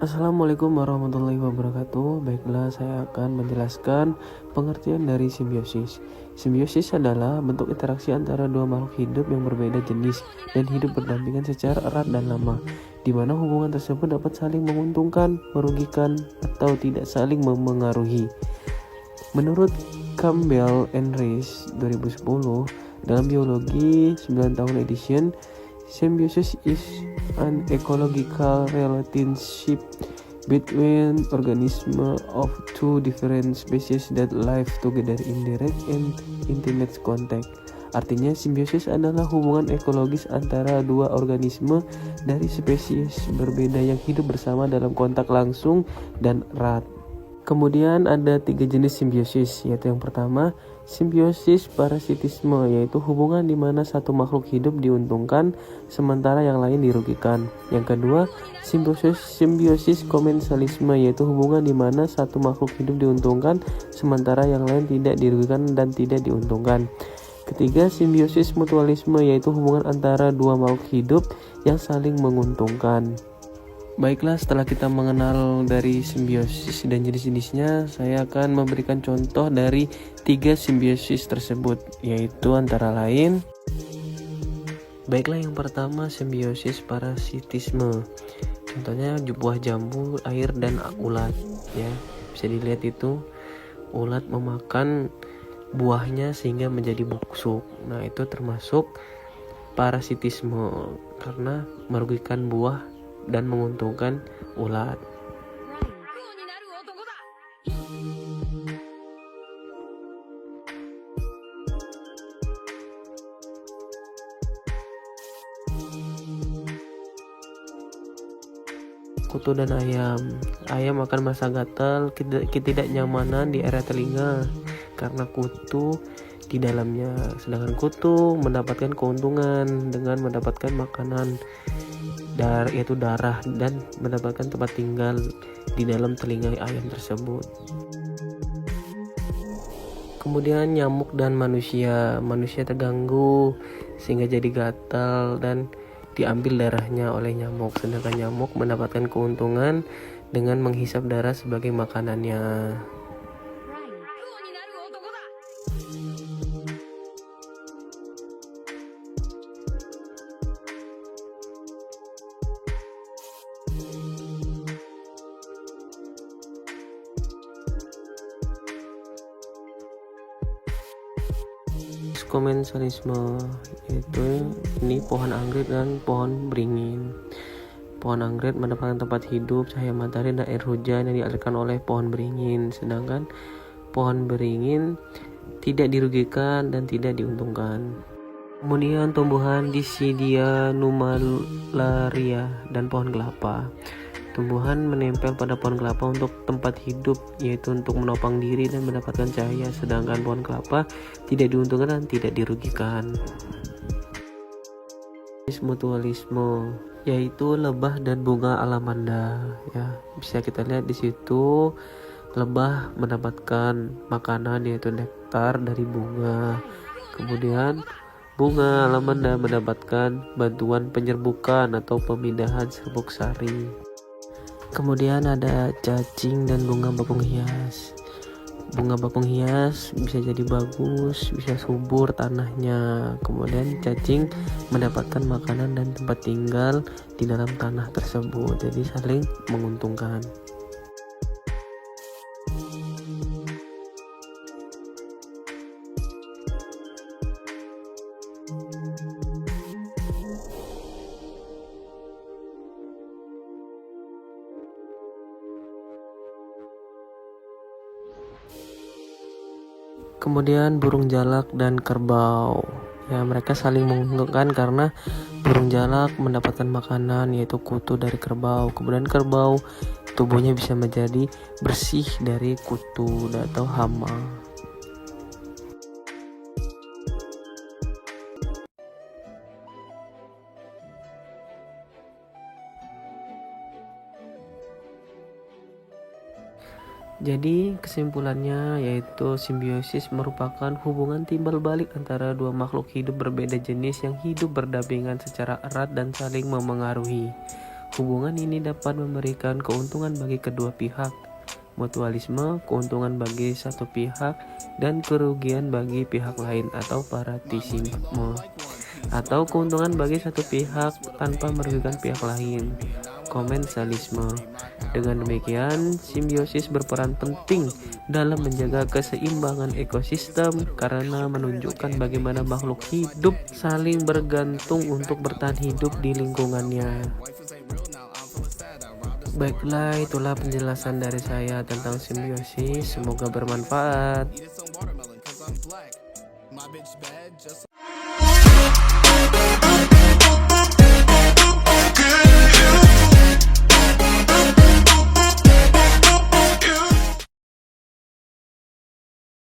Assalamualaikum warahmatullahi wabarakatuh. Baiklah, saya akan menjelaskan pengertian dari simbiosis. Simbiosis adalah bentuk interaksi antara dua makhluk hidup yang berbeda jenis dan hidup berdampingan secara erat dan lama, di mana hubungan tersebut dapat saling menguntungkan, merugikan, atau tidak saling memengaruhi. Menurut Campbell and Rees 2010, dalam biologi 9 tahun edition, symbiosis is an ecological relationship between organisms of two different species that live together in direct and intimate contact. Artinya, simbiosis adalah hubungan ekologis antara dua organisme dari spesies berbeda yang hidup bersama dalam kontak langsung dan erat. Kemudian ada 3 jenis simbiosis, yaitu yang pertama, simbiosis parasitisme, yaitu hubungan di mana satu makhluk hidup diuntungkan sementara yang lain dirugikan. Yang kedua, simbiosis komensalisme, yaitu hubungan di mana satu makhluk hidup diuntungkan sementara yang lain tidak dirugikan dan tidak diuntungkan. Ketiga, simbiosis mutualisme, yaitu hubungan antara dua makhluk hidup yang saling menguntungkan. Baiklah, setelah kita mengenal dari simbiosis dan jenis-jenisnya, saya akan memberikan contoh dari 3 simbiosis tersebut, yaitu antara lain. Baiklah, yang pertama simbiosis parasitisme. Contohnya buah jambu, air, dan ulat. Ya, bisa dilihat itu ulat memakan buahnya sehingga menjadi busuk. Nah, itu termasuk parasitisme karena merugikan buah dan menguntungkan ulat. Kutu dan ayam. Ayam akan merasa gatal, ketidaknyamanan di area telinga karena kutu di dalamnya. Sedangkan kutu mendapatkan keuntungan dengan mendapatkan makanan yaitu darah dan mendapatkan tempat tinggal di dalam telinga ayam tersebut. Kemudian nyamuk dan manusia terganggu sehingga jadi gatal dan diambil darahnya oleh nyamuk, sedangkan nyamuk mendapatkan keuntungan dengan menghisap darah sebagai makanannya. Komensalisme, yaitu ini pohon anggrek dan pohon beringin. Pohon anggrek mendapatkan tempat hidup, cahaya matahari dan air hujan yang dialirkan oleh pohon beringin, sedangkan pohon beringin tidak dirugikan dan tidak diuntungkan. Kemudian tumbuhan Disidia numalaria dan pohon kelapa. Tumbuhan menempel pada pohon kelapa untuk tempat hidup, yaitu untuk menopang diri dan mendapatkan cahaya, sedangkan pohon kelapa tidak diuntungkan dan tidak dirugikan. Mutualisme, yaitu lebah dan bunga alamanda. Ya, bisa kita lihat di situ lebah mendapatkan makanan yaitu nektar dari bunga. Kemudian bunga alamanda mendapatkan bantuan penyerbukan atau pemindahan serbuk sari. Kemudian ada cacing dan bunga bakung hias. Bunga bakung hias bisa jadi bagus, bisa subur tanahnya. Kemudian cacing mendapatkan makanan dan tempat tinggal di dalam tanah tersebut, jadi saling menguntungkan. Kemudian burung jalak dan kerbau. Ya, mereka saling menguntungkan karena burung jalak mendapatkan makanan yaitu kutu dari kerbau. Kemudian kerbau tubuhnya bisa menjadi bersih dari kutu atau hama. Jadi kesimpulannya yaitu simbiosis merupakan hubungan timbal balik antara dua makhluk hidup berbeda jenis yang hidup berdampingan secara erat dan saling memengaruhi. Hubungan ini dapat memberikan keuntungan bagi kedua pihak. Mutualisme, keuntungan bagi satu pihak dan kerugian bagi pihak lain atau paratisisme, atau keuntungan bagi satu pihak tanpa merugikan pihak lain. Komensalisme. Dengan demikian, simbiosis berperan penting dalam menjaga keseimbangan ekosistem karena menunjukkan bagaimana makhluk hidup saling bergantung untuk bertahan hidup di lingkungannya. Baiklah, itulah penjelasan dari saya tentang simbiosis. Semoga bermanfaat.